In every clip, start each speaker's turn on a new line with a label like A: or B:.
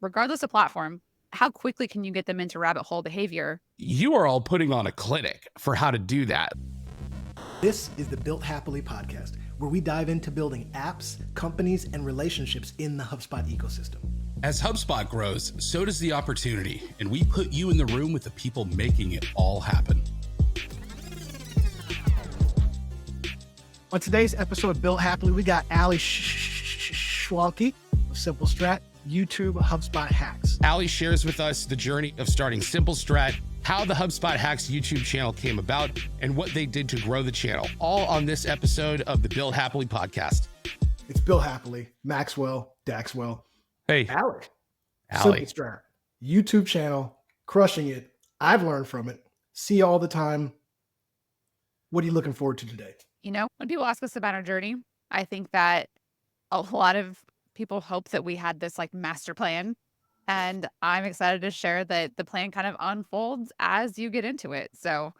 A: regardless of platform, how quickly can you get them into rabbit hole behavior?
B: You are all putting on a clinic for how to do that.
C: This is the Built Happily podcast, where we dive into building apps, companies, and relationships in the HubSpot ecosystem.
B: As HubSpot grows, so does the opportunity, and we put you in the room with the people making it all happen.
C: On today's episode of Built Happily, we got Ali Schwanke of SimpleStrat, YouTube, HubSpot Hacks.
B: Ali shares with us the journey of starting SimpleStrat, how the HubSpot Hacks YouTube channel came about, and what they did to grow the channel, all on this episode of the Built Happily podcast.
C: It's Built Happily, Maxwell, Daxwell.
B: Hey,
C: Ali.
B: Ali.
C: SimpleStrat, YouTube channel, crushing it. I've learned from it. See you all the time. What are you looking forward to today?
A: You know, when people ask us about our journey, I think that a lot of people hope that we had this like master plan. And I'm excited to share that the plan kind of unfolds as you get into it. So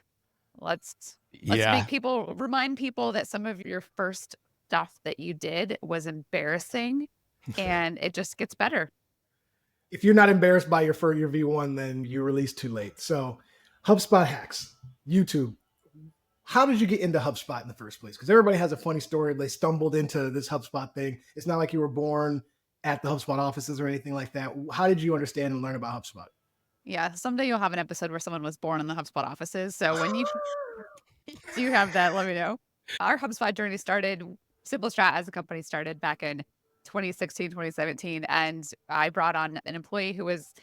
A: let's remind people that some of your first stuff that you did was embarrassing and it just gets better.
C: If you're not embarrassed by your V1, then you released too late. So HubSpot Hacks, YouTube. How did you get into HubSpot in the first place? Because everybody has a funny story. They stumbled into this HubSpot thing. It's not like you were born at the HubSpot offices or anything like that. How did you understand and learn about HubSpot?
A: Yeah, someday you'll have an episode where someone was born in the HubSpot offices. So when you do have that, let me know. Our HubSpot journey started, SimpleStrat as a company started back in 2016, 2017. And I brought on an employee who has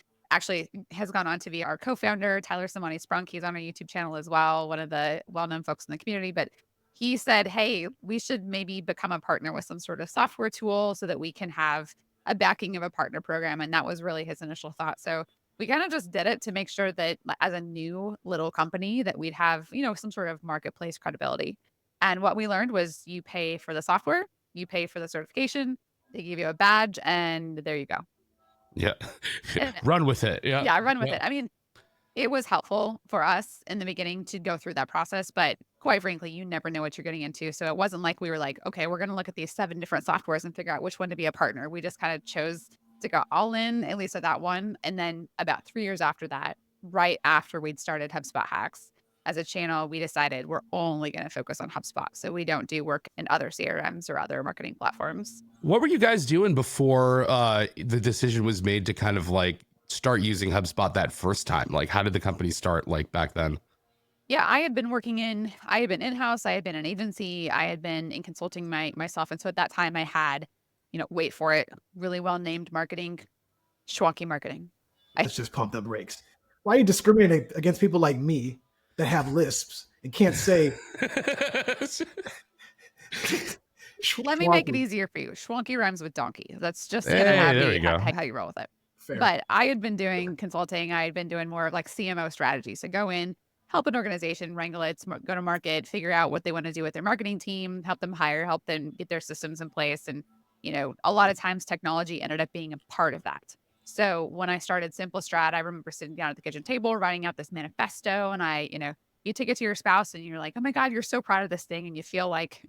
A: gone on to be our co-founder, Tyler Simoni-Sprunk. He's on our YouTube channel as well, one of the well-known folks in the community. But he said, hey, we should maybe become a partner with some sort of software tool so that we can have a backing of a partner program. And that was really his initial thought. So we kind of just did it to make sure that as a new little company that we'd have, some sort of marketplace credibility. And what we learned was you pay for the software, you pay for the certification, they give you a badge, and there you go.
B: Yeah. Run with it. Yeah.
A: Run with it. I mean, it was helpful for us in the beginning to go through that process, but quite frankly, you never know what you're getting into. So it wasn't like we were like, okay, we're going to look at these 7 different softwares and figure out which one to be a partner. We just kind of chose to go all in, at least at that one. And then about 3 years after that, right after we'd started HubSpot Hacks as a channel, we decided we're only going to focus on HubSpot. So we don't do work in other CRMs or other marketing platforms.
B: What were you guys doing before the decision was made to kind of like start using HubSpot that first time? Like, how did the company start like back then?
A: Yeah, I had been in-house, I had been an agency, I had been in consulting myself. And so at that time I had, wait for it, really well-named marketing, Schwanke marketing.
C: Let's just pump the brakes. Why are you discriminating against people like me that have lisps and can't say?
A: Let me make it easier for you. Schwanke rhymes with donkey. That's just how you roll with it.
C: Fair.
A: But I had been doing consulting. I had been doing more of like CMO strategy. So go in, help an organization wrangle it, go to market, figure out what they want to do with their marketing team, help them hire, help them get their systems in place. And, a lot of times technology ended up being a part of that. So when I started SimpleStrat, I remember sitting down at the kitchen table, writing out this manifesto. And you take it to your spouse and you're like, oh my God, you're so proud of this thing. And you feel like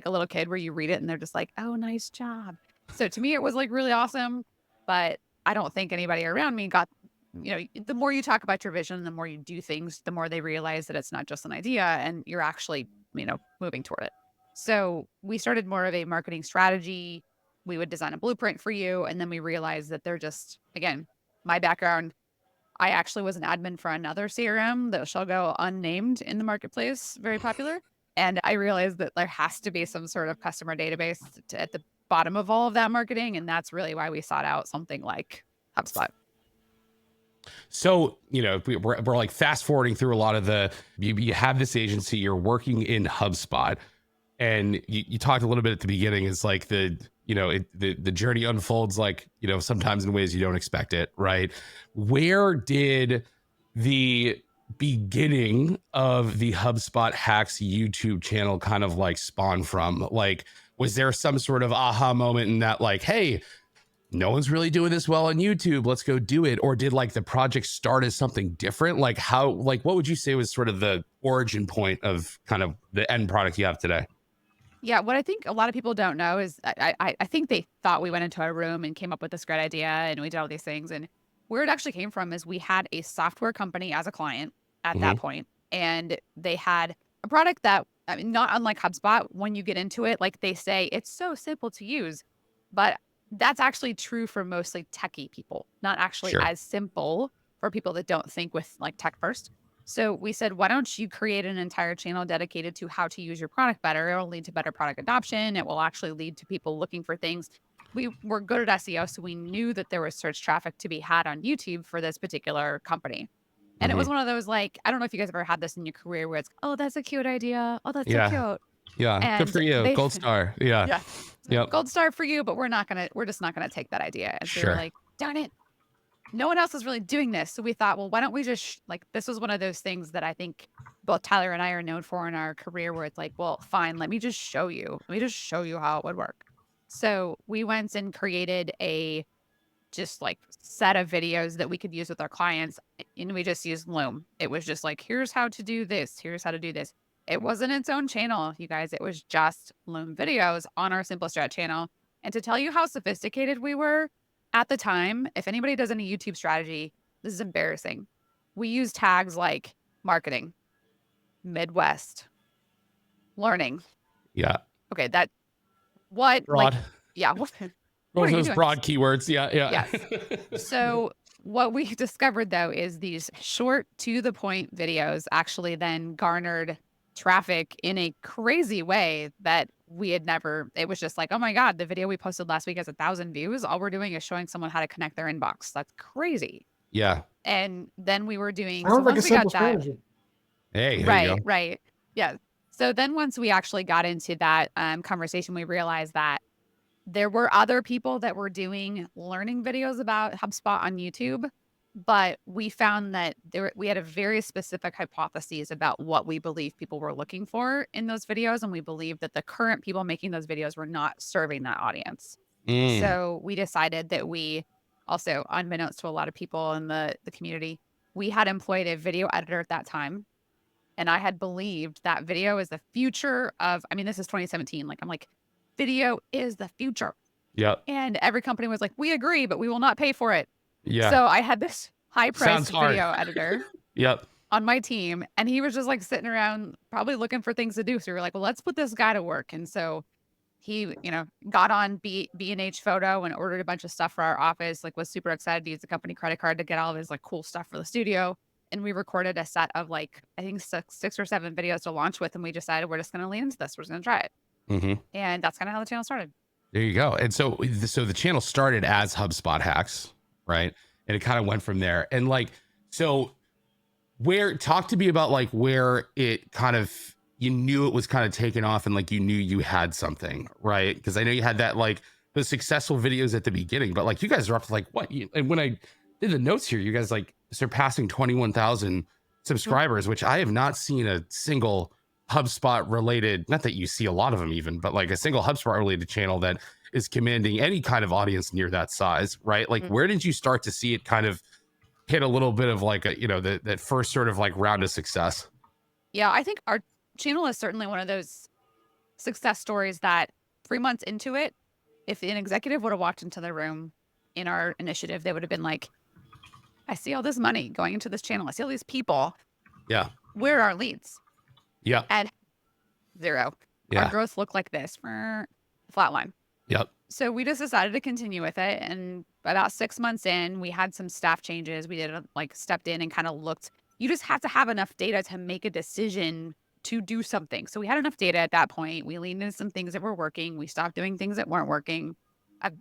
A: a little kid where you read it and they're just like, oh, nice job. So to me, it was like really awesome. But I don't think anybody around me got, the more you talk about your vision, the more you do things, the more they realize that it's not just an idea and you're actually, moving toward it. So we started more of a marketing strategy. We would design a blueprint for you. And then we realized that they're just, again, my background, I actually was an admin for another CRM that shall go unnamed in the marketplace, very popular. And I realized that there has to be some sort of customer database at the bottom of all of that marketing. And that's really why we sought out something like HubSpot.
B: So, we're like fast forwarding through a lot of you have this agency, you're working in HubSpot, and you talked a little bit at the beginning. It's like the journey unfolds like, sometimes in ways you don't expect it, right? Where did the beginning of the HubSpot Hacks YouTube channel kind of like spawn from? Like, was there some sort of aha moment in that, like, hey, no one's really doing this well on YouTube, let's go do it? Or did like the project start as something different? Like what would you say was sort of the origin point of kind of the end product you have today?
A: Yeah, what I think a lot of people don't know is I think they thought we went into a room and came up with this great idea and we did all these things. And where it actually came from is we had a software company as a client at that
B: Hmm.
A: point, and they had a product that, I mean, not unlike HubSpot, when you get into it, like they say, it's so simple to use. But that's actually true for mostly techie people, not actually
B: Sure.
A: as simple for people that don't think with like tech first. So we said, why don't you create an entire channel dedicated to how to use your product better? It'll lead to better product adoption. It will actually lead to people looking for things. We were good at SEO, so we knew that there was search traffic to be had on YouTube for this particular company. And it was
B: Hmm.
A: one of those, like, I don't know if you guys ever had this in your career where it's, oh, that's a cute idea. Oh, that's so
B: Yeah.
A: cute.
B: Yeah. Good
A: And
B: for you.
A: they,
B: Gold star. Yeah.
A: yeah,
B: Yep.
A: gold star for you, but we're just not gonna take that idea. And so we were
B: Sure.
A: like, darn it, no one else is really doing this. So we thought, well, why don't we just like, this was one of those things that I think both Tyler and I are known for in our career where it's like, well, fine, let me just show you. Let me just show you how it would work. So we went and created a just like set of videos that we could use with our clients. And we just used Loom. It was just like, here's how to do this. Here's how to do this. It wasn't its own channel, you guys. It was just Loom videos on our SimpleStrat channel. And to tell you how sophisticated we were at the time, if anybody does any YouTube strategy, this is embarrassing. We use tags like marketing, Midwest, learning.
B: Yeah.
A: Okay, that what
B: Broad.
A: like yeah, what
B: Those
A: are you
B: those
A: doing?
B: broad keywords. Yeah. Yeah.
A: Yes. So what we discovered though is these short to the point videos actually then garnered traffic in a crazy way that we had never, it was just like, oh my God, the video we posted last week has 1,000 views. All we're doing is showing someone how to connect their inbox. That's crazy.
B: Yeah.
A: And then we were doing, so
C: Sounds like a
A: once we got
C: simple
A: that,
C: strategy.
B: Hey, there you
A: right,
B: go.
A: right. Yeah. So then once we actually got into that conversation, we realized that there were other people that were doing learning videos about HubSpot on YouTube, but we found that we had a very specific hypotheses about what we believe people were looking for in those videos, and we believed that the current people making those videos were not serving that audience.
B: Mm.
A: So we decided that we also, unbeknownst to a lot of people in the community, we had employed a video editor at that time. And I had believed that video is the future of, I mean, this is 2017. Like, I'm like, video is the future.
B: Yep.
A: And every company was like, we agree, but we will not pay for it.
B: Yeah.
A: So I had this high
B: Sounds
A: priced
B: hard.
A: video editor
B: Yep.
A: on my team, and he was just like sitting around probably looking for things to do. So we were like, well, let's put this guy to work. And so he, got on B&H Photo and ordered a bunch of stuff for our office, like was super excited to use the company credit card to get all of his like cool stuff for the studio. And we recorded a set of like, I think six or seven videos to launch with. And we decided we're just going to lean into this. We're just going to try it.
B: Hmm.
A: And that's kind of how the channel started.
B: There you go. And so the channel started as HubSpot Hacks, right? And it kind of went from there. And like, so talk to me about like where it kind of, you knew it was kind of taking off and like you knew you had something, right? Because I know you had that like the successful videos at the beginning, but like you guys are up to like what? And when I did the notes here, you guys like surpassing 21,000 subscribers, which I have not seen a single HubSpot related, not that you see a lot of them even, but like a single HubSpot related channel that is commanding any kind of audience near that size, right? Like where did you start to see it kind of hit a little bit of like that first sort of like round of success?
A: Yeah, I think our channel is certainly one of those success stories that 3 months into it, if an executive would have walked into the room in our initiative, they would have been like, I see all this money going into this channel. I see all these people.
B: Yeah.
A: Where are our leads?
B: Yeah.
A: And 0.
B: Yeah.
A: Our growth looked like this, flatline.
B: Yep.
A: So we just decided to continue with it. And about 6 months in, we had some staff changes. We did stepped in and kind of looked. You just have to have enough data to make a decision to do something. So we had enough data at that point. We leaned into some things that were working. We stopped doing things that weren't working.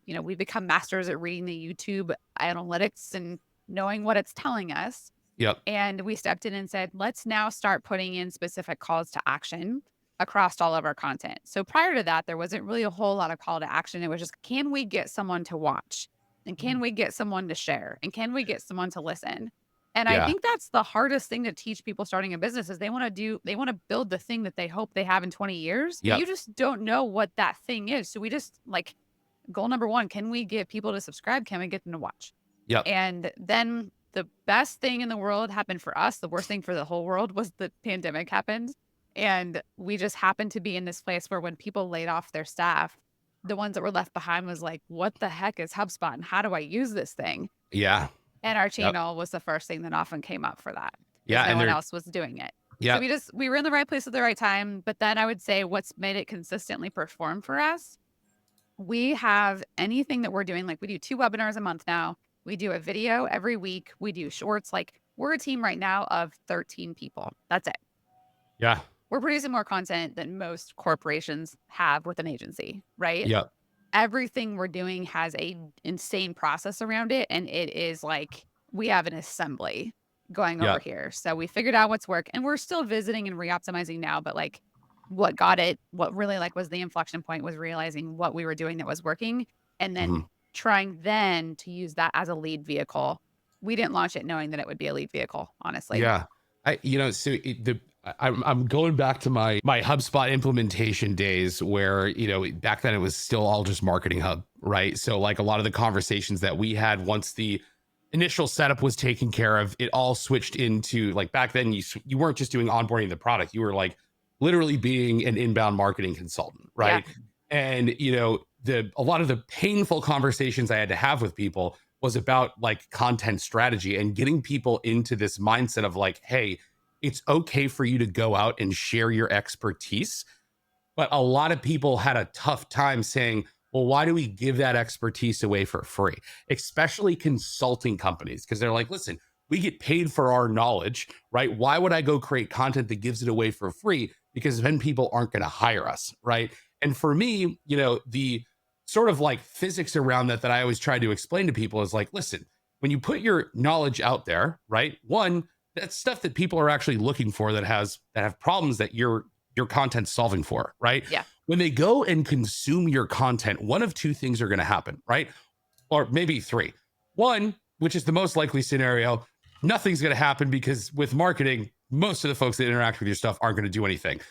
A: We've become masters at reading the YouTube analytics and knowing what it's telling us.
B: Yep.
A: And we stepped in and said, let's now start putting in specific calls to action across all of our content. So prior to that, there wasn't really a whole lot of call to action. It was just, can we get someone to watch? And can we get someone to share? And can we get someone to listen? And I think that's the hardest thing to teach people starting a business is they want to build the thing that they hope they have in 20 years.
B: Yep.
A: You just don't know what that thing is. So we just goal number 1, can we get people to subscribe? Can we get them to watch?
B: Yep.
A: And then the best thing in the world happened for us. The worst thing for the whole world was the pandemic happened. And we just happened to be in this place where when people laid off their staff, the ones that were left behind was like, what the heck is HubSpot and how do I use this thing?
B: Yeah.
A: And our
B: Yep.
A: channel was the first thing that often came up for that because
B: Yeah.
A: no
B: And
A: one
B: they're,
A: else was doing it. So
B: yeah.
A: we were in the right place at the right time. But then I would say what's made it consistently perform for us, we have anything that we're doing, like we do 2 webinars a month now. We do a video every week. We do shorts. Like we're a team right now of 13 people. That's it.
B: Yeah.
A: We're producing more content than most corporations have with an agency, right?
B: Yep.
A: Everything we're doing has a insane process around it. And it is like, we have an assembly going over
B: Yep.
A: here. So we figured out what's work and we're still visiting and re-optimizing now, but like what really like was the inflection point was realizing what we were doing that was working and then
B: Mhm.
A: trying then to use that as a lead vehicle. We didn't launch it knowing that it would be a lead vehicle, honestly.
B: Yeah. So I'm going back to my HubSpot implementation days where, back then it was still all just Marketing Hub, right? So like a lot of the conversations that we had once the initial setup was taken care of, it all switched into like back then you weren't just doing onboarding the product. You were like literally being an inbound marketing consultant, right?
A: Yeah.
B: And, a lot of the painful conversations I had to have with people was about like content strategy and getting people into this mindset of like, hey, it's okay for you to go out and share your expertise. But a lot of people had a tough time saying, well, why do we give that expertise away for free? Especially consulting companies, because they're like, listen, we get paid for our knowledge, right? Why would I go create content that gives it away for free? Because then people aren't going to hire us, right? And for me, the sort of like physics around that I always try to explain to people is like, listen, when you put your knowledge out there, right? One, that's stuff that people are actually looking for that have problems that your content's solving for, right?
A: Yeah.
B: When they go and consume your content, one of 2 things are going to happen, right? Or maybe 3. One, which is the most likely scenario, nothing's going to happen because with marketing, most of the folks that interact with your stuff aren't going to do anything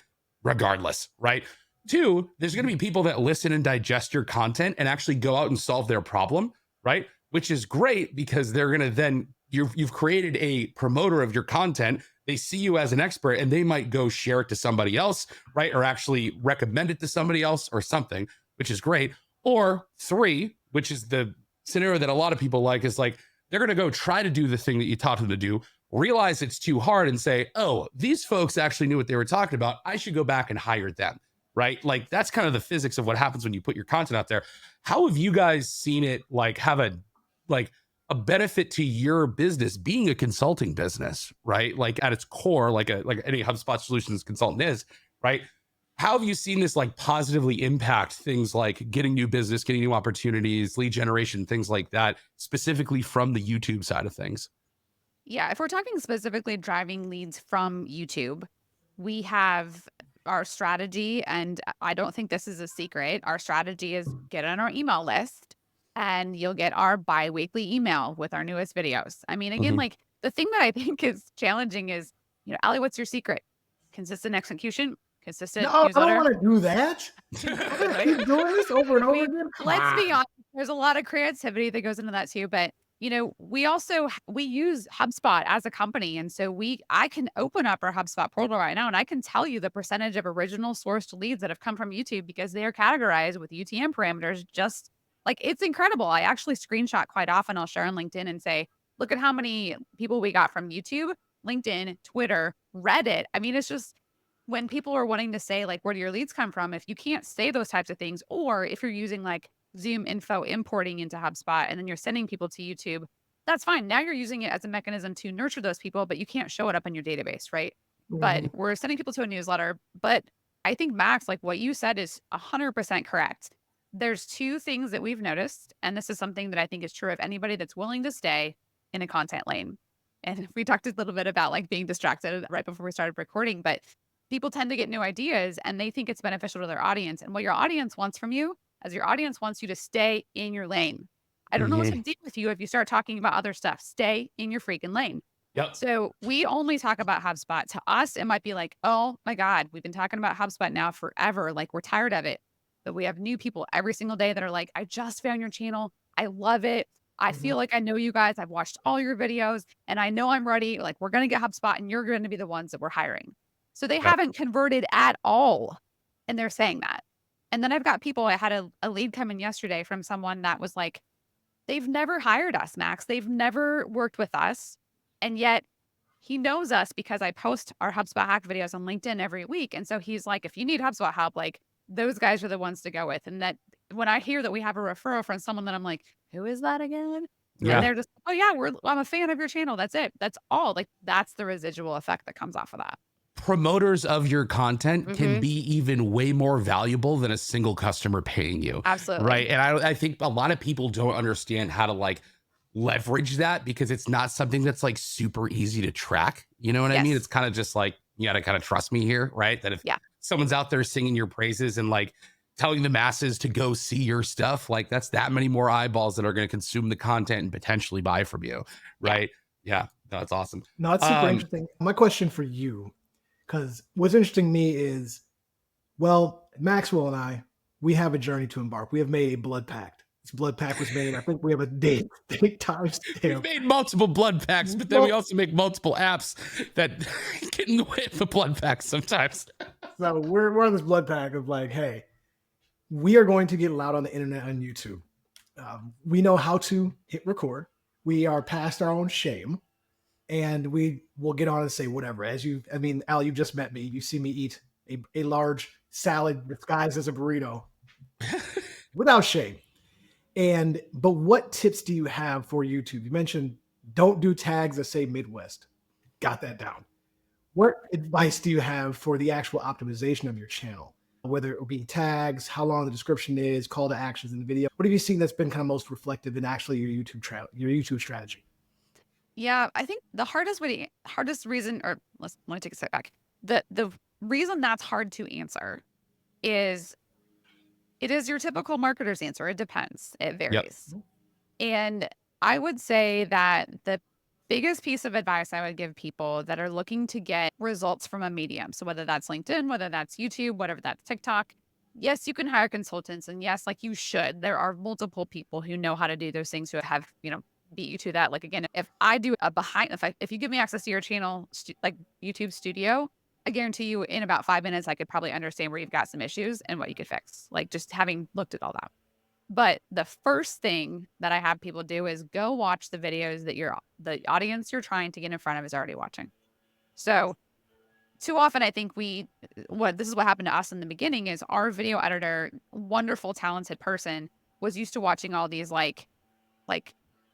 B: regardless, right? 2, there's going to be people that listen and digest your content and actually go out and solve their problem, right? Which is great because they're going to then, you've created a promoter of your content. They see you as an expert and they might go share it to somebody else, right? Or actually recommend it to somebody else or something, which is great. Or 3, which is the scenario that a lot of people like, is like, they're going to go try to do the thing that you taught them to do, realize it's too hard and say, oh, these folks actually knew what they were talking about. I should go back and hire them, right? Like that's kind of the physics of what happens when you put your content out there. How have you guys seen it like have a benefit to your business being a consulting business, right? Like at its core, like any HubSpot solutions consultant is, right? How have you seen this like positively impact things like getting new business, getting new opportunities, lead generation, things like that, specifically from the YouTube side of things?
A: Yeah, if we're talking specifically driving leads from YouTube, we have our strategy, and I don't think this is a secret. Our strategy is get on our email list and you'll get our bi-weekly email with our newest videos. I mean, again,
B: Mhm.
A: like the thing that I think is challenging is, Ali, what's your secret? Consistent execution, consistent
C: No, I don't
A: newsletter.
C: want to do that. I'm gonna keep doing this over and
A: I
C: over
A: mean,
C: again. Come
A: let's be
C: on.
A: honest, there's a lot of creativity that goes into that too, but we also we use HubSpot as a company. And so I can open up our HubSpot portal right now and I can tell you the percentage of original sourced leads that have come from YouTube because they are categorized with UTM parameters. Just like it's incredible. I actually screenshot quite often. I'll share on LinkedIn and say, look at how many people we got from YouTube, LinkedIn, Twitter, Reddit. I mean, it's just when people are wanting to say like, where do your leads come from? If you can't say those types of things, or if you're using like Zoom info importing into HubSpot and then you're sending people to YouTube, that's fine. Now you're using it as a mechanism to nurture those people, but you can't show it up in your database, right? But
C: Mhm.
A: we're sending people to a newsletter. But I think, Max, like what you said is 100% correct. There's 2 things that we've noticed, and this is something that I think is true of anybody that's willing to stay in a content lane. And we talked a little bit about like being distracted right before we started recording, but people tend to get new ideas and they think it's beneficial to their audience. And what your audience wants from you is your audience wants you to stay in your lane. I don't know what's
B: Mhm.
A: going to deal with you if you start talking about other stuff. Stay in your freaking lane.
B: Yep.
A: So we only talk about HubSpot. To us, it might be like, oh my God, we've been talking about HubSpot now forever. Like we're tired of it. But we have new people every single day that are like, I just found your channel. I love it. I
C: Mhm.
A: feel like I know you guys. I've watched all your videos and I know I'm ready. Like we're going to get HubSpot and you're going to be the ones that we're hiring. So they
B: Yep.
A: haven't converted at all. And they're saying that. And then I've got people, I had a lead come in yesterday from someone that was like, they've never hired us, Max. They've never worked with us. And yet he knows us because I post our HubSpot hack videos on LinkedIn every week. And so he's like, if you need HubSpot help, like those guys are the ones to go with. And that when I hear that we have a referral from someone that I'm like, who is that again? And
B: Yeah.
A: they're just, oh yeah, I'm a fan of your channel. That's it. That's all. Like that's the residual effect that comes off of that.
B: Promoters of your content can
A: Mhm.
B: be even way more valuable than a single customer paying you.
A: Absolutely.
B: Right. And I think a lot of people don't understand how to like leverage that because it's not something that's like super easy to track. You know what I mean?
A: Yes.
B: It's kind of just like, you got to kind of trust me here. Right. That if
A: Yeah.
B: someone's out there singing your praises and like telling the masses to go see your stuff, like that's that many more eyeballs that are going to consume the content and potentially buy from you. Right. Yeah. That's awesome.
C: No, it's super interesting. My question for you, because what's interesting to me is, well, Maxwell and I, we have a journey to embark. We have made a blood pact. This blood pact was made. I think we have a date time
B: We
C: stamp.
B: made multiple blood packs, but then we also make multiple apps that get in the way of the blood packs sometimes.
C: So we're on this blood pact of like, hey, we are going to get loud on the internet on YouTube. We know how to hit record. We are past our own shame, and we will get on and say whatever. Al, you just met me. You see me eat a large salad disguised as a burrito without shame. But what tips do you have for YouTube? You mentioned don't do tags that say Midwest. Got that down. What advice do you have for the actual optimization of your channel? Whether it will be tags, how long the description is, call to actions in the video. What have you seen that's been kind of most reflective in actually your YouTube strategy?
A: Yeah, I think the hardest reason, or let me take a step back. The reason that's hard to answer is it is your typical marketer's answer. It depends. It varies. And I would say that the biggest piece of advice I would give people that are looking to get results from a medium, so whether that's LinkedIn, whether that's YouTube, whatever that's TikTok, yes, you can hire consultants. And yes, like you should. There are multiple people who know how to do those things who have, beat you to that. Like, again, if I do a if you give me access to your channel, like YouTube Studio, I guarantee you in about 5 minutes, I could probably understand where you've got some issues and what you could fix, like just having looked at all that. But the first thing that I have people do is go watch the videos that the audience you're trying to get in front of is already watching. So too often, I think this is what happened to us in the beginning is our video editor, wonderful, talented person, was used to watching all these like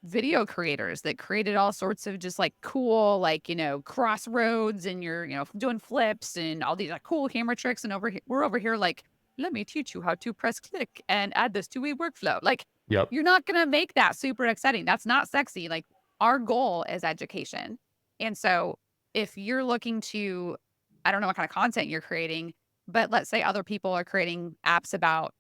A: video creators that created all sorts of just like cool, like, crossroads and you're, doing flips and all these like cool camera tricks. And we're over here like, let me teach you how to press click and add this to a workflow. Like,
B: Yep.
A: you're not going to make that super exciting. That's not sexy. Like our goal is education. And so if you're looking to, I don't know what kind of content you're creating, but let's say other people are creating apps about,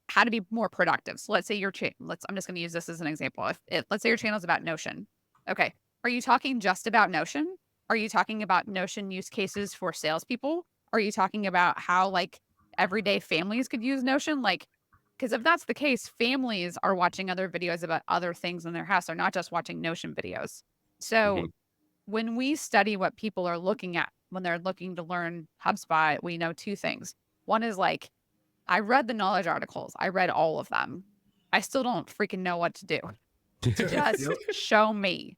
A: how to be more productive. So let's say I'm just going to use this as an example. If let's say your channel is about Notion. Okay. Are you talking just about Notion? Are you talking about Notion use cases for salespeople? Are you talking about how like everyday families could use Notion? Like, because if that's the case, families are watching other videos about other things in their house. They're not just watching Notion videos. So when we study what people are looking at when they're looking to learn HubSpot, we know two things. One is like, I read the knowledge articles. I read all of them. I still don't freaking know what to do. Just show me.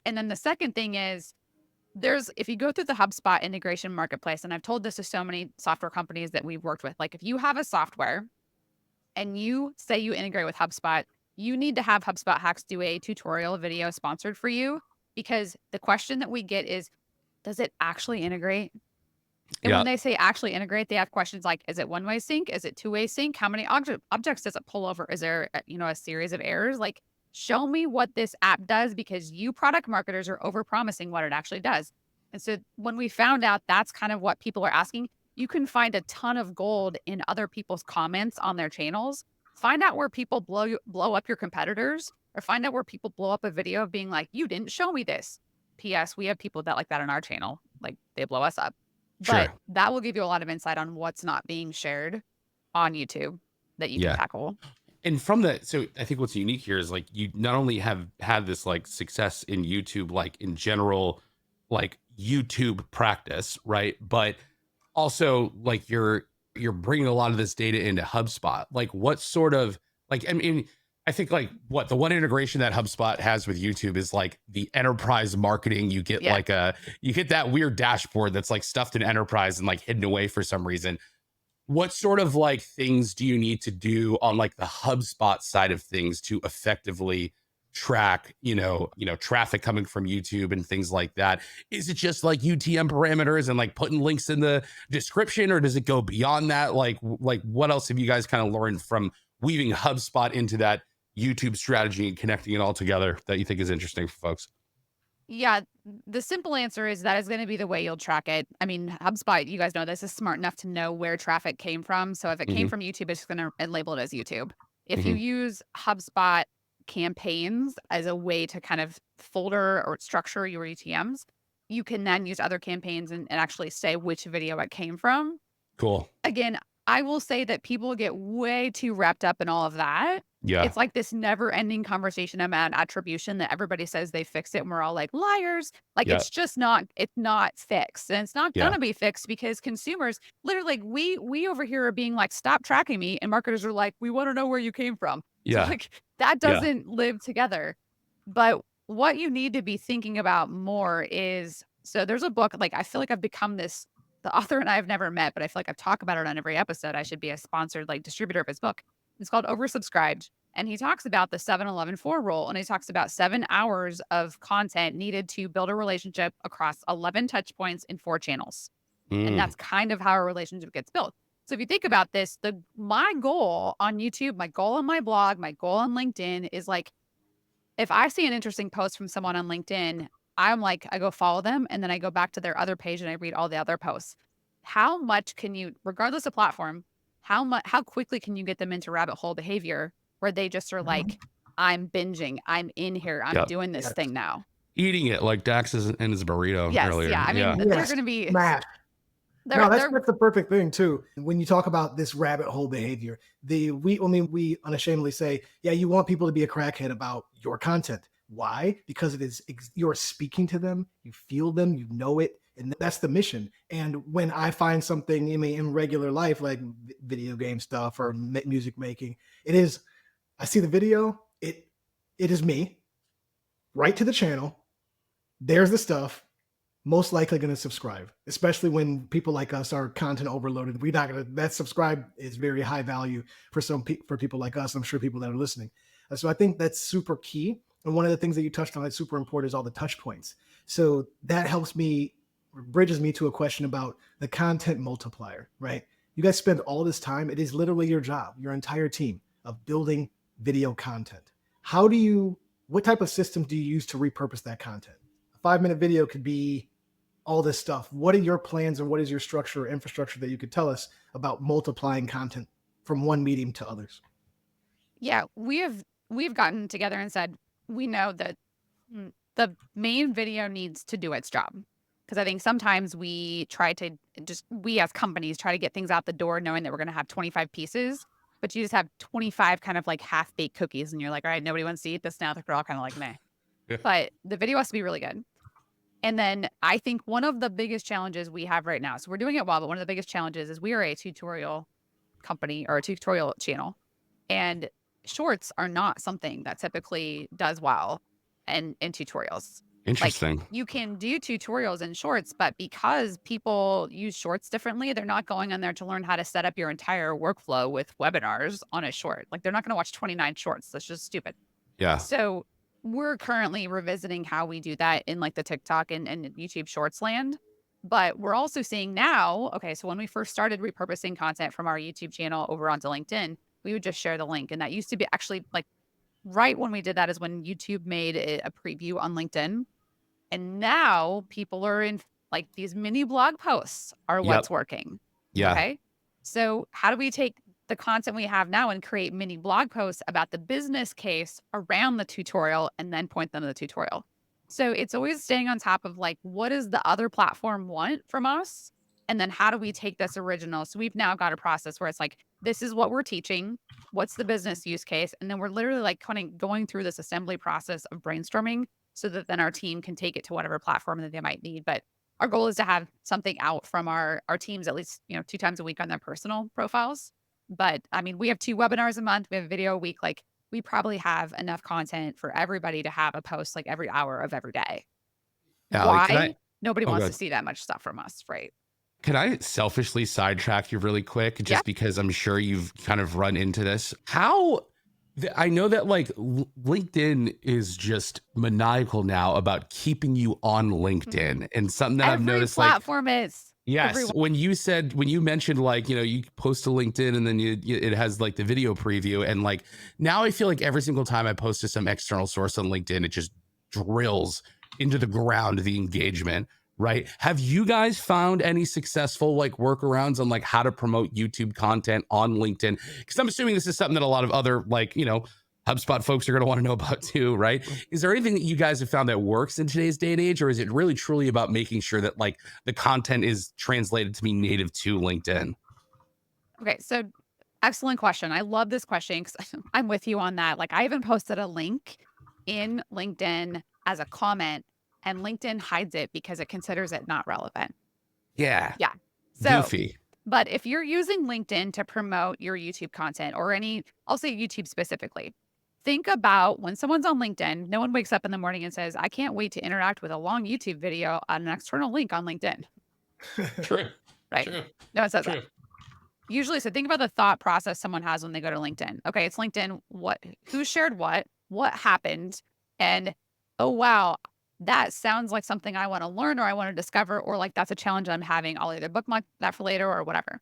A: And then the second thing is if you go through the HubSpot integration marketplace, and I've told this to so many software companies that we've worked with, like if you have a software and you say you integrate with HubSpot, you need to have HubSpot Hacks do a tutorial video sponsored for you, because the question that we get is, does it actually integrate? And when they say actually integrate, they have questions like, is it one-way sync? Is it two-way sync? How many objects does it pull over? Is there, a series of errors? Like, show me what this app does, because you product marketers are over-promising what it actually does. And so when we found out that's kind of what people are asking, you can find a ton of gold in other people's comments on their channels. Find out where people blow up your competitors, or find out where people blow up a video of being like, you didn't show me this. P.S. We have people that like that on our channel. Like, they blow us up. But that will give you a lot of insight on what's not being shared on YouTube that you can tackle.
B: And so I think what's unique here is like, you not only have had this like success in YouTube, like in general, like YouTube practice, right? But also like you're bringing a lot of this data into HubSpot. Like what sort of like, I mean, I think like what the one integration that HubSpot has with YouTube is like the enterprise marketing. You get like you get that weird dashboard that's like stuffed in enterprise and like hidden away for some reason. What sort of like things do you need to do on like the HubSpot side of things to effectively track, traffic coming from YouTube and things like that? Is it just like UTM parameters and like putting links in the description, or does it go beyond that? Like what else have you guys kind of learned from weaving HubSpot into that YouTube strategy and connecting it all together that you think is interesting for folks?
A: Yeah, the simple answer is that is going to be the way you'll track it. I mean, HubSpot, you guys know this, is smart enough to know where traffic came from. So if it came from YouTube, it's going to label it as YouTube. If you use HubSpot campaigns as a way to kind of folder or structure your UTMs, you can then use other campaigns and actually say which video it came from.
B: Cool.
A: Again, I will say that people get way too wrapped up in all of that.
B: Yeah.
A: It's like this never ending conversation about attribution that everybody says they fix it. And we're all like liars. Like it's just not, it's not fixed. And it's not going to be fixed because consumers literally, like we over here are being like, stop tracking me. And marketers are like, we want to know where you came from.
B: Yeah.
A: So like that doesn't live together. But what you need to be thinking about more is, so there's a book, like I feel like I've become this, the author and I have never met, but I feel like I've talked about it on every episode. I should be a sponsored like distributor of his book. It's called Oversubscribed. And he talks about the 7-11-4 rule. And he talks about 7 hours of content needed to build a relationship across 11 touch points in 4 channels. And that's kind of how a relationship gets built. So if you think about this, my goal on YouTube, my goal on my blog, my goal on LinkedIn is like, if I see an interesting post from someone on LinkedIn, I'm like, I go follow them and then I go back to their other page and I read all the other posts. How much can you, regardless of platform, how quickly can you get them into rabbit hole behavior where they just are like, I'm binging, I'm in here, I'm doing this thing now.
B: Eating it like Dax is in his burrito earlier.
A: Yeah, I mean, they're going to be
C: smash. No, that's the perfect thing too. When you talk about this rabbit hole behavior, we unashamedly say, yeah, you want people to be a crackhead about your content. Why? Because it is, you're speaking to them, you feel them, you know it, and that's the mission. And when I find something in regular life, like video game stuff or music making, I see the video, it is me, right to the channel, there's the stuff, most likely going to subscribe, especially when people like us are content overloaded. We're not going to, that subscribe is very high value for for people like us. I'm sure people that are listening. So I think that's super key. And one of the things that you touched on that's super important is all the touch points. So that bridges me to a question about the content multiplier, right? You guys spend all this time. It is literally your job, your entire team of building video content. What type of systems do you use to repurpose that content? A 5-minute video could be all this stuff. What are your plans and what is your structure or infrastructure that you could tell us about multiplying content from one medium to others?
A: Yeah, we've gotten together and said, we know that the main video needs to do its job. Because I think sometimes we as companies try to get things out the door knowing that we're going to have 25 pieces, but you just have 25 kind of like half-baked cookies and you're like, all right, nobody wants to eat this now. They're all kind of like, meh. Yeah. But the video has to be really good. And then I think one of the biggest challenges we have right now, so we're doing it well, but one of the biggest challenges is we are a tutorial company or a tutorial channel. And shorts are not something that typically does well in tutorials.
B: Interesting.
A: Like, you can do tutorials in shorts, but because people use shorts differently, they're not going on there to learn how to set up your entire workflow with webinars on a short. Like, they're not going to watch 29 shorts. That's just stupid.
B: Yeah.
A: So we're currently revisiting how we do that in like the TikTok and YouTube shorts land. But we're also seeing now, okay, so when we first started repurposing content from our YouTube channel over onto LinkedIn, we would just share the link. And that used to be actually like right when we did that is when YouTube made a preview on LinkedIn. And now people are in like these mini blog posts are what's working.
B: Yeah.
A: Okay. So how do we take the content we have now and create mini blog posts about the business case around the tutorial and then point them to the tutorial? So it's always staying on top of like, what does the other platform want from us? And then how do we take this original? So we've now got a process where it's like, this is what we're teaching. What's the business use case? And then we're literally like kind of going through this assembly process of brainstorming so that then our team can take it to whatever platform that they might need. But our goal is to have something out from our teams at least, 2 times a week on their personal profiles. But I mean, we have 2 webinars a month. We have a video a week. Like, we probably have enough content for everybody to have a post like every hour of every day.
B: Ali,
A: Why? Nobody
B: oh,
A: wants to
B: good.
A: see that much stuff from us, right?
B: Can I selfishly sidetrack you really quick?
A: Yeah.
B: Just because I'm sure you've kind of run into this. I know that like LinkedIn is just maniacal now about keeping you on LinkedIn, and something that I've
A: Every
B: noticed, like,
A: platform is.
B: yes,
A: Everyone.
B: when you mentioned like, you post to LinkedIn and then it has like the video preview, and like now I feel like every single time I post to some external source on LinkedIn, it just drills into the ground the engagement, right? Have you guys found any successful like workarounds on like how to promote YouTube content on LinkedIn? Because I'm assuming this is something that a lot of other like, HubSpot folks are going to want to know about too, right? Is there anything that you guys have found that works in today's day and age, or is it really truly about making sure that like the content is translated to be native to LinkedIn?
A: Okay, so excellent question. I love this question because I'm with you on that. Like, I even posted a link in LinkedIn as a comment, and LinkedIn hides it because it considers it not relevant.
B: Yeah.
A: Yeah. So,
B: Goofy.
A: but if you're using LinkedIn to promote your YouTube content or I'll say YouTube specifically, think about when someone's on LinkedIn, no one wakes up in the morning and says, I can't wait to interact with a long YouTube video on an external link on LinkedIn.
B: True.
A: Right?
B: True.
A: No one says
B: True.
A: that. Usually, so think about the thought process someone has when they go to LinkedIn. Okay, it's LinkedIn. Who shared what happened? And oh, wow, that sounds like something I want to learn or I want to discover, or like that's a challenge I'm having. I'll either bookmark that for later or whatever.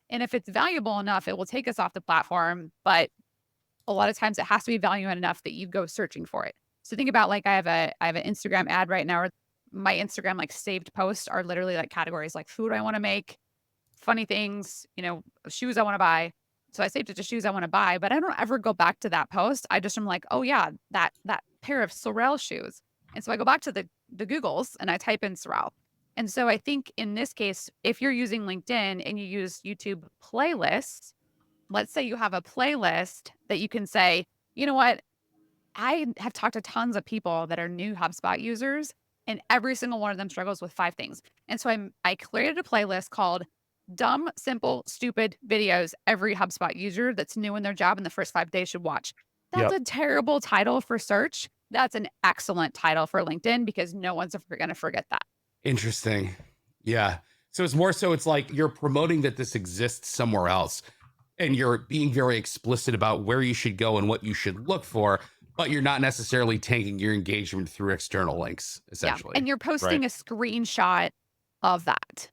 A: And if it's valuable enough, it will take us off the platform. But a lot of times it has to be valuable enough that you go searching for it. So think about like I have an Instagram ad right now. Or my Instagram like saved posts are literally like categories like food I want to make, funny things, shoes I want to buy. So I saved it to shoes I want to buy, but I don't ever go back to that post. I just am like, oh yeah, that pair of Sorel shoes. And so I go back to the Googles and I type in Sorel. And so I think in this case, if you're using LinkedIn and you use YouTube playlists, let's say you have a playlist that you can say, you know what? I have talked to tons of people that are new HubSpot users, and every single one of them struggles with 5 things. And so I created a playlist called Dumb, Simple, Stupid Videos Every HubSpot User That's New in Their Job in the First 5 Days Should Watch. That's
B: Yep.
A: a terrible title for search. That's an excellent title for LinkedIn because no one's ever going to forget that.
B: Interesting. Yeah. So it's like you're promoting that this exists somewhere else, and you're being very explicit about where you should go and what you should look for, but you're not necessarily taking your engagement through external links, essentially.
A: Yeah. And you're posting a screenshot of that.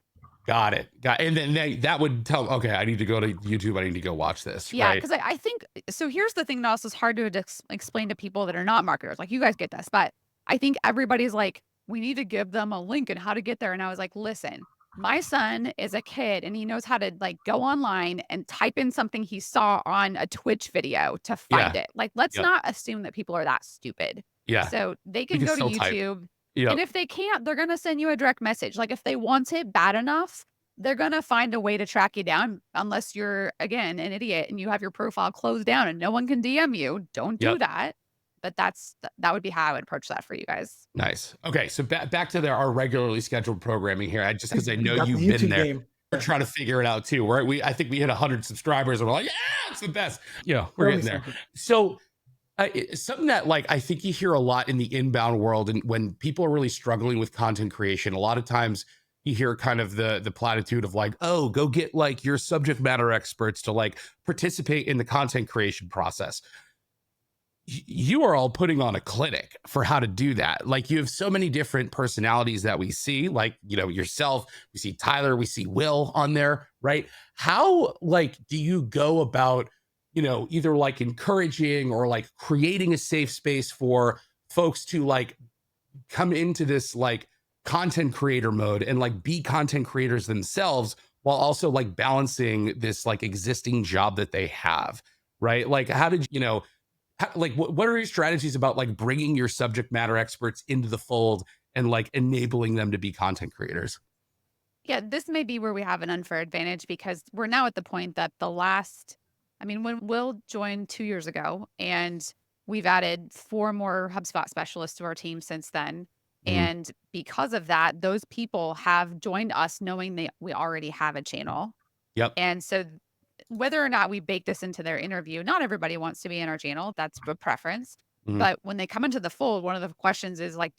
B: Got it. And then that would tell, okay, I need to go to YouTube. I need to go watch this.
A: Yeah,
B: Right.
A: because I think so. Here's the thing that also is hard to explain to people that are not marketers. Like, you guys get this, but I think everybody's like, we need to give them a link and how to get there. And I was like, listen, my son is a kid and he knows how to like go online and type in something he saw on a Twitch video to find it. Like, let's
B: Yep.
A: not assume that people are that stupid.
B: Yeah.
A: So they
B: We
A: can
B: can
A: go to
B: still type.
A: YouTube.
B: Yep.
A: And if they can't, they're going to send you a direct message. Like, if they want it bad enough, they're going to find a way to track you down, unless you're, again, an idiot and you have your profile closed down and no one can DM you. Don't do
B: Yep.
A: that. But that would be how I would approach that for you guys.
B: Nice. Okay. So back to our regularly scheduled programming here. Because I know
C: got the
B: you've been
C: YouTube
B: there.
C: game.
B: We're trying to figure it out too, right? I think we hit 100 subscribers and we're like, yeah, it's the best. We're getting there. So it's something that like I think you hear a lot in the inbound world, and when people are really struggling with content creation, a lot of times you hear kind of the platitude of like, oh, go get like your subject matter experts to like participate in the content creation process. You are all putting on a clinic for how to do that. Like, you have so many different personalities that we see, like, yourself, we see Tyler, we see Will on there, right? How like do you go about, either like encouraging or like creating a safe space for folks to like come into this like content creator mode and like be content creators themselves, while also like balancing this like existing job that they have, right? Like, how did what are your strategies about like bringing your subject matter experts into the fold and like enabling them to be content creators?
A: Yeah, this may be where we have an unfair advantage because we're now at the point that when Will joined 2 years ago, and we've added 4 more HubSpot specialists to our team since then. And because of that, those people have joined us knowing we already have a channel.
B: Yep.
A: And so whether or not we bake this into their interview, not everybody wants to be in our channel. That's a preference. But when they come into the fold, one of the questions is like,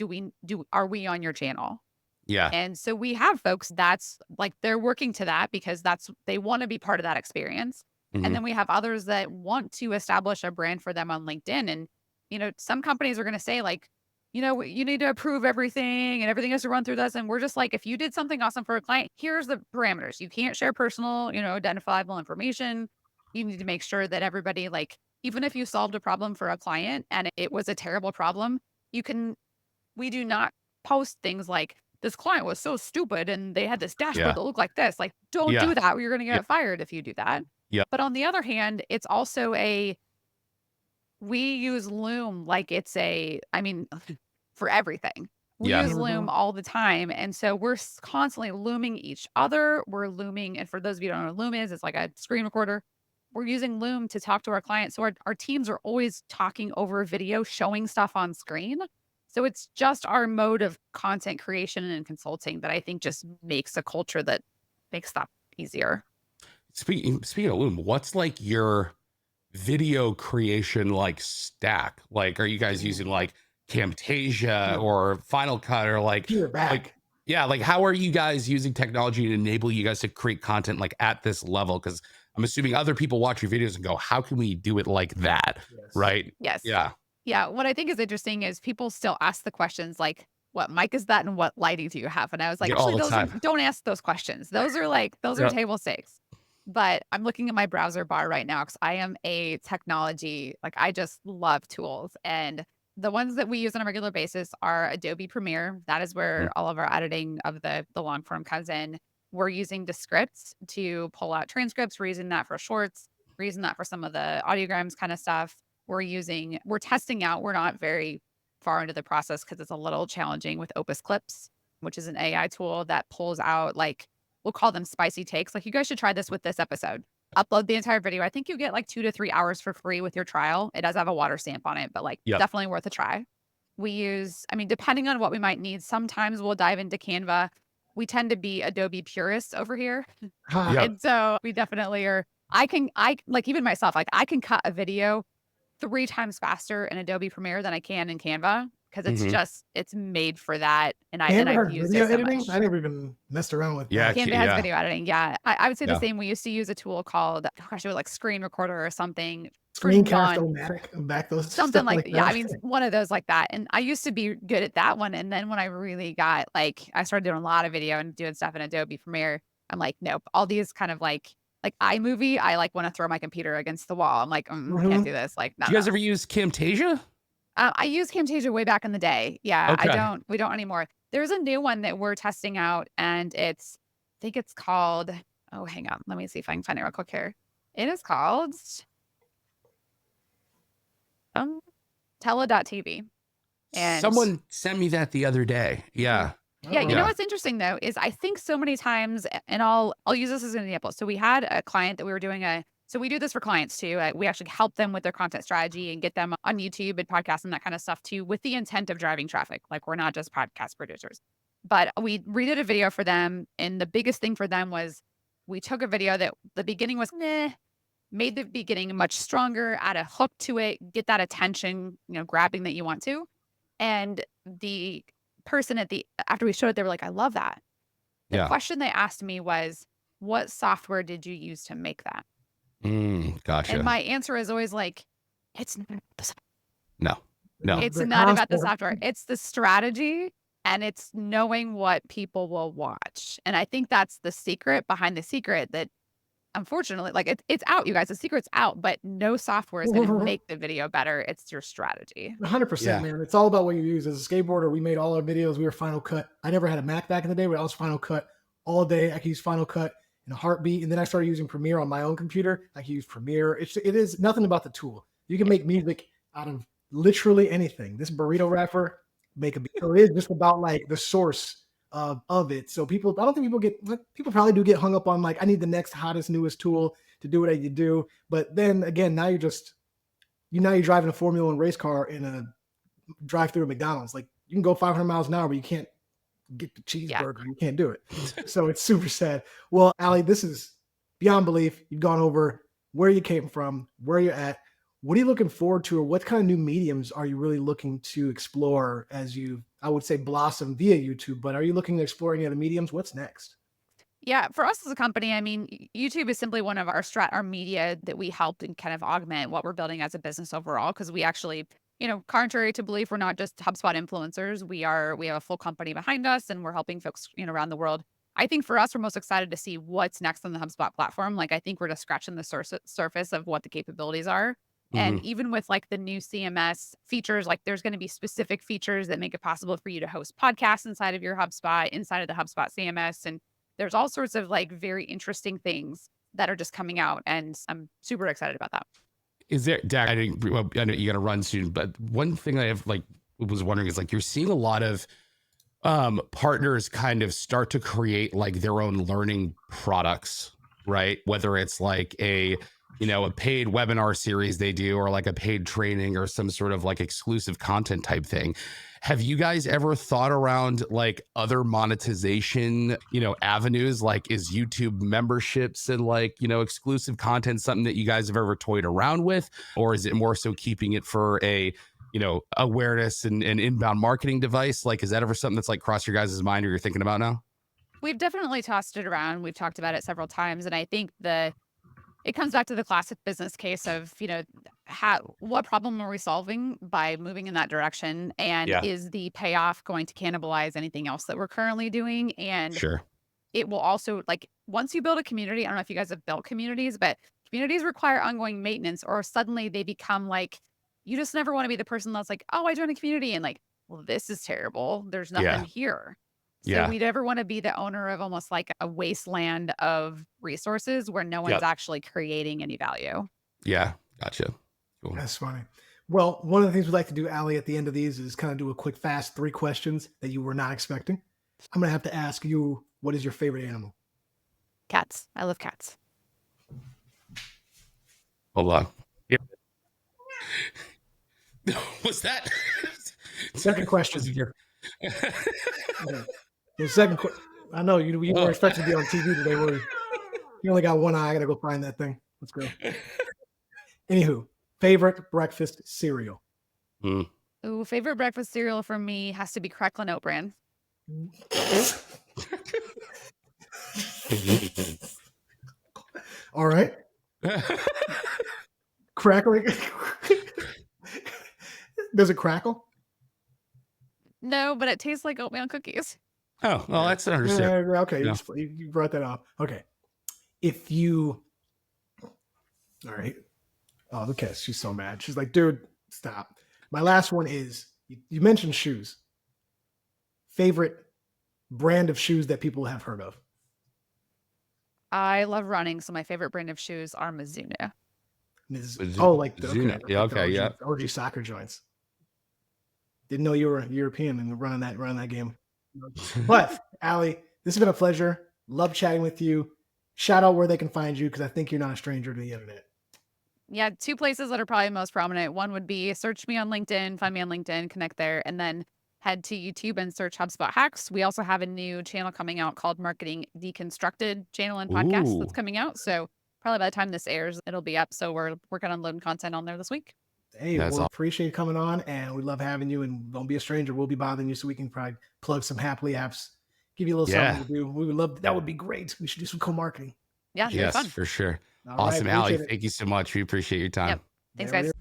A: are we on your channel?
B: Yeah.
A: And so we have folks that's like, they're working to that because they want to be part of that experience. And then we have others that want to establish a brand for them on LinkedIn. And, some companies are going to say like, you need to approve everything and everything has to run through this. And we're just like, if you did something awesome for a client, here's the parameters. You can't share personal, identifiable information. You need to make sure that everybody, like, even if you solved a problem for a client and it was a terrible problem, we do not post things like, this client was so stupid and they had this dashboard that looked like this. Like, don't do that. You're going to get fired if you do that.
B: Yeah.
A: But on the other hand, it's also we use Loom like it's for everything. We use Loom all the time. And so we're constantly Looming each other. We're Looming. And for those of you who don't know what Loom is, it's like a screen recorder. We're using Loom to talk to our clients. So our teams are always talking over video, showing stuff on screen. So it's just our mode of content creation and consulting that I think just makes a culture that makes that easier.
B: Speaking of Loom, what's like your video creation like stack? Like, are you guys using like Camtasia or Final Cut or like how are you guys using technology to enable you guys to create content like at this level? Because I'm assuming other people watch your videos and go, how can we do it like that? Right?
A: Yes.
B: Yeah.
A: What I think is interesting is people still ask the questions like, what mic is that and what lighting do you have? And I was like, actually, don't ask those questions. Those are table stakes. But I'm looking at my browser bar right now because I am a technology, like I just love tools. And the ones that we use on a regular basis are Adobe Premiere. That is where all of our editing of the long form comes in. We're using the scripts to pull out transcripts. We're using that for shorts. We're using that for some of the audiograms kind of stuff. We're testing out. We're not very far into the process because it's a little challenging with Opus Clips, which is an AI tool that pulls out like, we'll call them spicy takes. Like, you guys should try this with this episode. Upload the entire video. I think you get like 2 to 3 hours for free with your trial. It does have a water stamp on it, but definitely worth a try. We use, depending on what we might need, sometimes we'll dive into Canva. We tend to be Adobe purists over here. And so we definitely are. Even myself, like I can cut a video 3 times faster in Adobe Premiere than I can in Canva. Because it's made for that, and I've used it so much.
C: I never even messed around with
B: that.
A: Canva has video editing. Yeah, I would say the same. We used to use a tool called, it was like Screen Recorder or something.
C: Screencast-O-Matic, back those
A: something like that. One of those like that. And I used to be good at that one, and then when I really got I started doing a lot of video and doing stuff in Adobe Premiere, I'm like, nope. All these kind of like iMovie, I want to throw my computer against the wall. I'm like, can't do this. Like, no,
B: do you guys ever use Camtasia?
A: I used Camtasia way back in the day. Yeah, okay. We don't anymore. There's a new one that we're testing out, and I think it's called, hang on. Let me see if I can find it real quick here. It is called Tele.tv. And
B: someone sent me that the other day. Yeah.
A: Yeah. You know what's interesting though, is I think so many times, and I'll use this as an example. So we had a client that we were doing so we do this for clients too. We actually help them with their content strategy and get them on YouTube and podcasts and that kind of stuff too, with the intent of driving traffic. Like, we're not just podcast producers, but we redid a video for them. And the biggest thing for them was we took a video that the beginning was made the beginning much stronger, add a hook to it, get that attention, grabbing that you want to. And the person after we showed it, they were like, I love that. The question they asked me was, what software did you use to make that?
B: Gotcha.
A: And my answer is always like, it's not the software.
B: No.
A: It's not about the software. It's the strategy, and it's knowing what people will watch. And I think that's the secret behind the secret, that unfortunately, it's out, you guys. The secret's out, but no software is going to make the video better. It's your strategy.
C: 100%, man. It's all about what you use. As a skateboarder, we made all our videos. We were Final Cut. I never had a Mac back in the day, but I was Final Cut all day. I could use Final Cut in a heartbeat. And then I started using Premiere on my own computer. I can use Premiere. It is nothing about the tool. You can make music out of literally anything. This burrito wrapper, make a beat. So it is just about the source of it. So I don't think people probably do get hung up on I need the next hottest, newest tool to do what you do. But then again, now you're driving a Formula One race car in a drive-through at McDonald's. You can go 500 miles an hour, but you can't get the cheeseburger. You can't do it. So it's super sad. Well, Ali, this is beyond belief. You've gone over where you came from, where you're at. What are you looking forward to, or what kind of new mediums are you really looking to explore as you, I would say, blossom via YouTube, but are you looking to explore any other mediums? What's next?
A: Yeah, for us as a company, I mean, YouTube is simply one of our media that we helped and kind of augment what we're building as a business overall. Because we actually, contrary to belief, we're not just HubSpot influencers. We have a full company behind us, and we're helping folks, around the world. I think for us, we're most excited to see what's next on the HubSpot platform. Like, I think we're just scratching the surface of what the capabilities are. And even with like the new CMS features, like there's going to be specific features that make it possible for you to host podcasts inside of your HubSpot, inside of the HubSpot CMS. And there's all sorts of like very interesting things that are just coming out. And I'm super excited about that.
B: Is there, Dak, I know you got to run soon, but one thing I have was wondering is like, you're seeing a lot of partners kind of start to create like their own learning products, right? Whether it's like a paid webinar series they do, or like a paid training, or some sort of like exclusive content type thing. Have you guys ever thought around like other monetization, avenues? Like, is YouTube memberships and like, exclusive content something that you guys have ever toyed around with? Or is it more so keeping it for a, awareness and inbound marketing device? Like, is that ever something that's like crossed your guys' mind, or you're thinking about now?
A: We've definitely tossed it around. We've talked about it several times. And I think it comes back to the classic business case of, what problem are we solving by moving in that direction? And is the payoff going to cannibalize anything else that we're currently doing? And
B: sure,
A: it will also, like, once you build a community, I don't know if you guys have built communities, but communities require ongoing maintenance, or suddenly they become like, you just never want to be the person that's like, oh, I joined a community and like, well, this is terrible. There's nothing here. So we never want to be the owner of almost like a wasteland of resources where no one's actually creating any value.
B: Yeah, gotcha. Cool.
C: That's funny. Well, one of the things we like to do, Ali, at the end of these is kind of do a quick, fast 3 questions that you were not expecting. I'm going to have to ask you, what is your favorite animal?
A: Cats. I love cats.
B: Hold on. Yeah. What's that?
C: Second question. The second question. I know you weren't expecting to be on TV today, were you? You only got one eye. I got to go find that thing. Let's go. Anywho, favorite breakfast cereal?
A: Ooh, favorite breakfast cereal for me has to be Cracklin' Oat Bran.
C: All right. Crackling. Does it crackle?
A: No, but it tastes like oatmeal cookies.
B: Oh, well, that's understandable.
C: Okay, you brought that up. Okay. All right. Oh, look at, she's so mad. She's like, dude, stop. My last one is, you mentioned shoes. Favorite brand of shoes that people have heard of?
A: I love running, so my favorite brand of shoes are Mizuno.
C: Like the
B: Mizuno.
C: OG soccer joints. Didn't know you were European and running that game. But Ali, this has been a pleasure. Love chatting with you. Shout out where they can find you, because I think you're not a stranger to the internet.
A: Yeah, 2 places that are probably most prominent. One would be search me on LinkedIn, find me on LinkedIn, connect there, and then head to YouTube and search HubSpot Hacks. We also have a new channel coming out called Marketing Deconstructed channel and podcast that's coming out. So probably by the time this airs, it'll be up. So we're working on loading content on there this week.
C: Hey, appreciate you coming on, and we love having you. And don't be a stranger. We'll be bothering you so we can probably plug some Hapily apps, give you a little something to do. We would love that. Would be great. We should do some co-marketing.
A: Yeah,
B: yes,
A: fun.
B: For sure.
C: All
B: awesome,
C: right,
B: Ali. Thank you so much. We appreciate your time.
A: Yep. Thanks, guys.